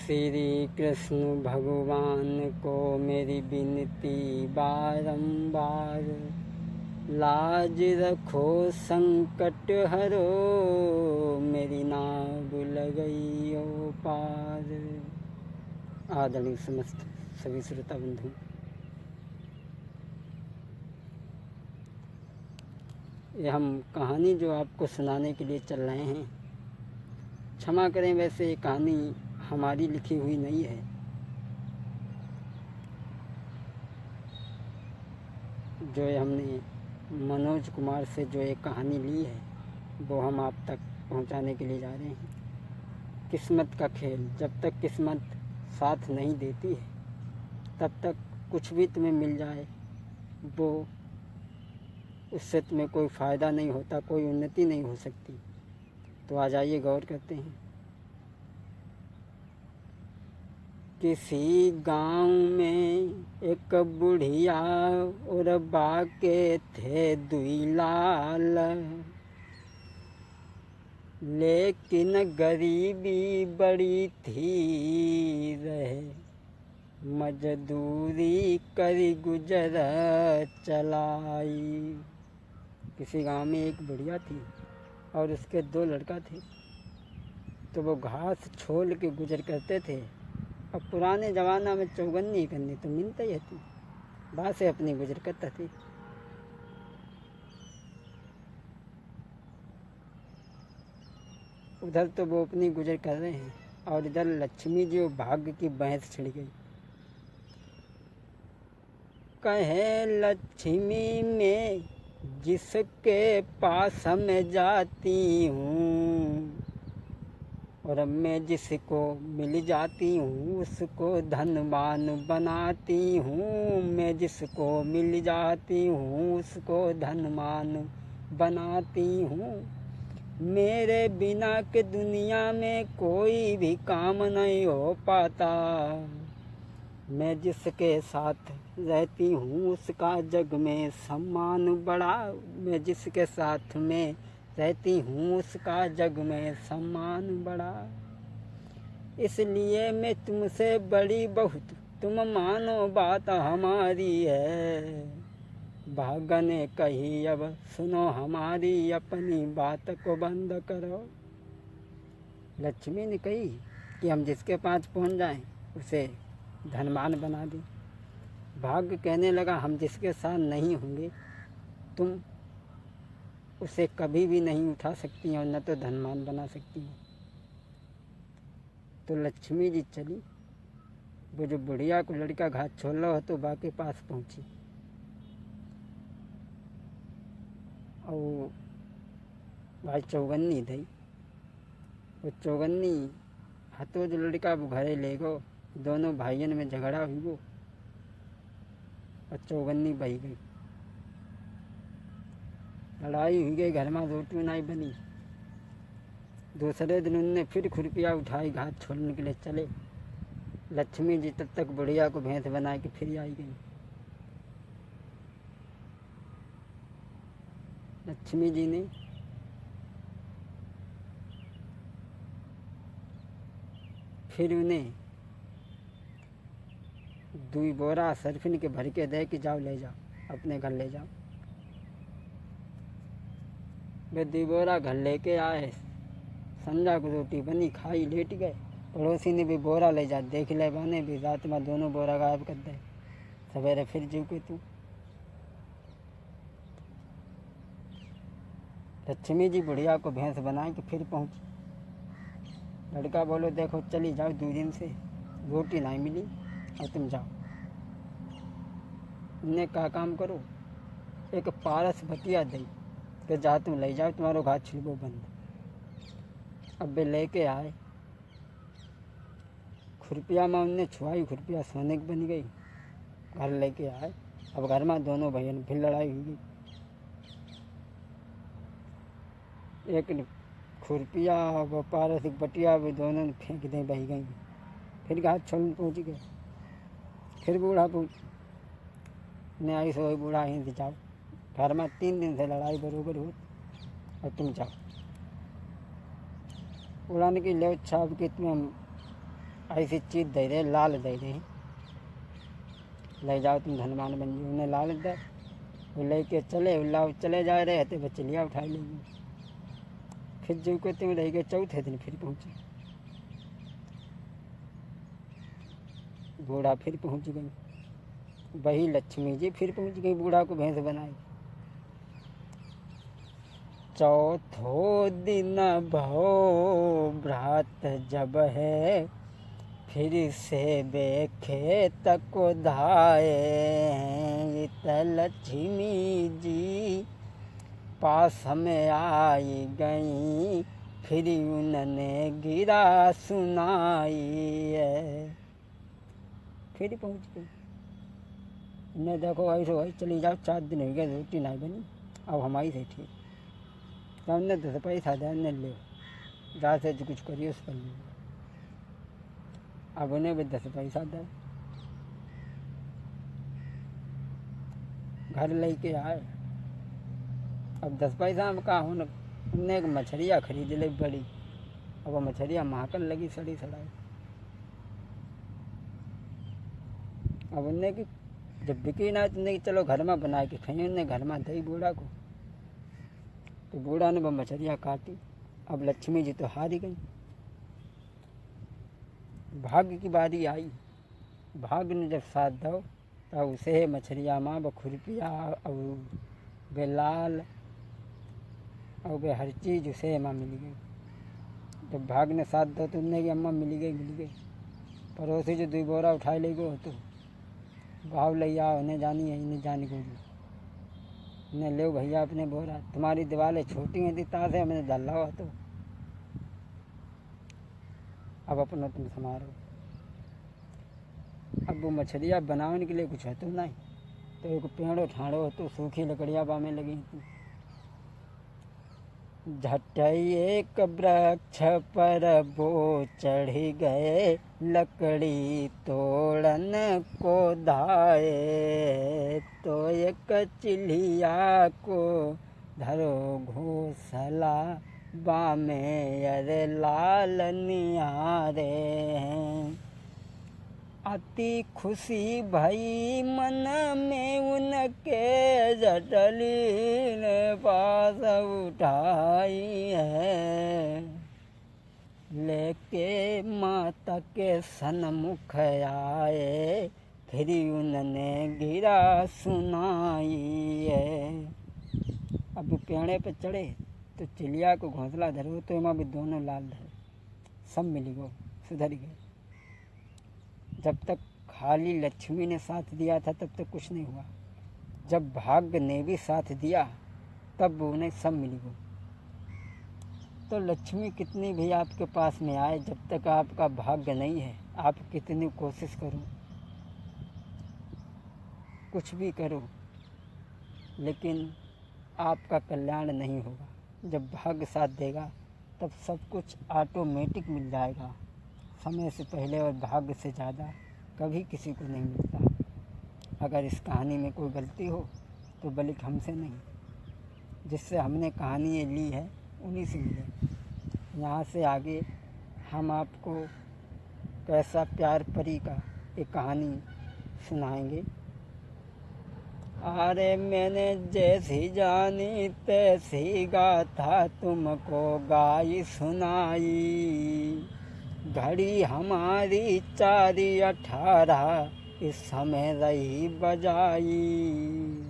श्री कृष्ण भगवान को मेरी विनती बारंबार, लाज रखो संकट हरो, मेरी नाव लगई ओ पार। आदरणीय समस्त सभी श्रोता बंधु, ये हम कहानी जो आपको सुनाने के लिए चल रहे हैं, क्षमा करें, वैसे ये कहानी हमारी लिखी हुई नहीं है। जो हमने मनोज कुमार से जो एक कहानी ली है, वो हम आप तक पहुंचाने के लिए जा रहे हैं। किस्मत का खेल, जब तक किस्मत साथ नहीं देती है तब तक कुछ भी तुम्हें मिल जाए, वो उससे तुम्हें कोई फ़ायदा नहीं होता, कोई उन्नति नहीं हो सकती। तो आ जाइए गौर करते हैं। किसी गांव में एक बुढ़िया और बाके थे दुई लाल, लेकिन गरीबी बड़ी थी, रहे मजदूरी करी गुजर चलाई। किसी गांव में एक बुढ़िया थी और उसके 2 लड़का थे। तो वो घास छोल के गुजर करते थे। अब पुराने ज़माना में चौगन्नी करनी तो मिलता ही थी, बात से अपनी गुजर करता थी। उधर तो वो अपनी गुजर कर रहे हैं और इधर लक्ष्मी जी भाग्य की भैंस छिड़ गई। कहे लक्ष्मी में जिसके पास मैं जाती हूँ, और अब मैं जिसको मिल जाती हूँ उसको धनवान बनाती हूँ। मैं जिसको मिल जाती हूँ उसको धनवान बनाती हूँ। मेरे बिना के दुनिया में कोई भी काम नहीं हो पाता। मैं जिसके साथ रहती हूँ उसका जग में सम्मान बड़ा। मैं जिसके साथ में रहती हूँ उसका जग में सम्मान बड़ा। इसलिए मैं तुमसे बड़ी बहुत, तुम मानो बात हमारी है। भाग्य ने कही अब सुनो हमारी, अपनी बात को बंद करो। लक्ष्मी ने कही कि हम जिसके पास पहुंच जाएं उसे धनवान बना दें। भाग्य कहने लगा हम जिसके साथ नहीं होंगे तुम उसे कभी भी नहीं उठा सकती हैं और न तो धनवान बना सकती हैं। तो लक्ष्मी जी चली, वो जो बुढ़िया को लड़का घास छोड़ रहा हो तो बा के पास पहुंची और भाई चौगन्नी दी। वो चौगन्नी हाथों जो लड़का वो घरे ले गो। दोनों भाइयों में झगड़ा हुई वो और चौगन्नी बही गई। लड़ाई हुई गई, घर में रोटी नहीं बनी। दूसरे दिन उनने फिर खुरपिया उठाई, घास छोड़ने के लिए चले। लक्ष्मी जी तब तक बुढ़िया को भैंस बना के फिर आई गई। लक्ष्मी जी ने फिर उन्हें 2 बोरा सरफिन के भर के दे कि जाओ ले जाओ, अपने घर ले जाओ। वे 2 बोरा घर लेके आए। संजा को रोटी बनी, खाई, लेट गए। पड़ोसी ने भी बोरा ले जा, देख ले बाने भी, रात में दोनों बोरा गायब कर दे। सवेरे फिर जीव के तू। लक्ष्मी जी बुढ़िया को भैंस बनाए कि फिर पहुंची। लड़का बोलो देखो चली जाओ, 2 दिन से रोटी नहीं मिली और तुम जाओ। उनने कहा काम करो, एक पारस बतिया दी कि जा तुम ले जाओ, तुम्हारो घास छिड़को बंद। अब वे लेके आए। खुरपिया में उनने छुआई, खुरपिया सोने की बन गई। घर लेके आए। अब घर में दोनों भाइयों में फिर लड़ाई हुई। एक ने खुरपिया व पारस बटिया भी दोनों ने फेंक दें, बही गई। फिर घास छोड़ने पहुँच गए। फिर बूढ़ा पूछ ने आई सो बूढ़ा ही जाओ, घर में 3 दिन से लड़ाई बरोबर हो और तुम जाओ। बूढ़ा ने कि ले छाप कि तुम्हें ऐसी चीज़ दे रहे, लाल दे रहे, ले जाओ तुम धनवान बन जाओ। उन्हें लाल दे, वो लेके चले जा रहे थे, बचलिया उठा लेंगे। फिर जो को तुम रह गए, चौथे दिन फिर पहुँचे, बूढ़ा फिर पहुँच गई। वही लक्ष्मी जी फिर पहुँच गई, बूढ़ा को भैंस बनाई। चौथो दिन भो भ्रात जब है, फिर से देखे तको धाये। इत लक्ष्मी जी पास में आई गई, फिर उन्होंने गिरा सुनाई है। फिर पहुँच गई। उन्हें देखो ऐसे चली जाओ, 4 दिन हो गए, रोटी नहीं बनी, अब हमारी से ठीक। तो हमने 10 पैसा दे, ने ले जहाँ से जो कुछ करिए उस कर लीजिए। अब उन्हें भी 10 पैसा दे, घर लेके आए। अब 10 पैसा में कहा होने, उनने एक मछलियाँ खरीद ली बड़ी। अब वो मछलियाँ महकन लगी, सड़ी सड़ाई। अब उनने की जब बिकी ना, तो नहीं चलो घर में बना के खाइए। उनने घर में दही बूढ़ा को, तो बूढ़ा ने वो मछलियाँ काटी। अब लक्ष्मी जी तो हार ही गई। भाग्य की बारी आई। भाग्य ने जब साथ दो, तो उसे मछलियाँ माँ व खुरपिया और वे लाल और वे हर चीज़ उसे माँ मिल गई। जब भाग्य ने साथ दो, तो उनने की अम्मा मिल गई। पड़ोसी जो 2 बोरा उठाए ले गो, तो भाव ले आओ, उन्हें जानी है, इन्हें जानी को इन्हें ले भैया अपने बोरा। तुम्हारी दीवारें छोटी हैं, ताश है, मैंने डाला हुआ, तो अब अपना तुम संभालो। अब वो मछलियाँ बनाने के लिए कुछ है तो नहीं, तो एक पेड़ो ठाड़ो तो सूखी लकड़ियाँ बामें लगी थी। झटई एक वृक्ष पर वो चढ़ गए, लकड़ी तोड़न को धाये। तो एक चिल्हिया को धरो घोंसला, बामे अरे लाल निहारे हैं। अति खुशी भई मन में उनके, जटली ने पास उठाई है। लेके माता के सन्मुख आए, फिर उन्होंने गिरा सुनाई है। अब पेड़े पे चढ़े, तो चिड़िया को घोंसला धरो, तो एमा भी दोनों लाल धरे, सब मिली गो, सुधर गए। जब तक खाली लक्ष्मी ने साथ दिया था, तब तक कुछ नहीं हुआ। जब भाग्य ने भी साथ दिया, तब उन्हें सब मिली गो। तो लक्ष्मी कितनी भी आपके पास में आए, जब तक आपका भाग्य नहीं है, आप कितनी कोशिश करो, कुछ भी करो, लेकिन आपका कल्याण नहीं होगा। जब भाग्य साथ देगा, तब सब कुछ ऑटोमेटिक मिल जाएगा। समय से पहले और भाग्य से ज़्यादा कभी किसी को नहीं मिलता। अगर इस कहानी में कोई गलती हो, तो बल्कि हमसे नहीं, जिससे हमने कहानी ये ली है उन्हीं से मिले। यहाँ से आगे हम आपको कैसा प्यार परी का एक कहानी सुनाएंगे। अरे मैंने जैसी जानी तैसी गाथा तुमको गाई सुनाई। घड़ी हमारी 4:18 इस समय रही बजाई।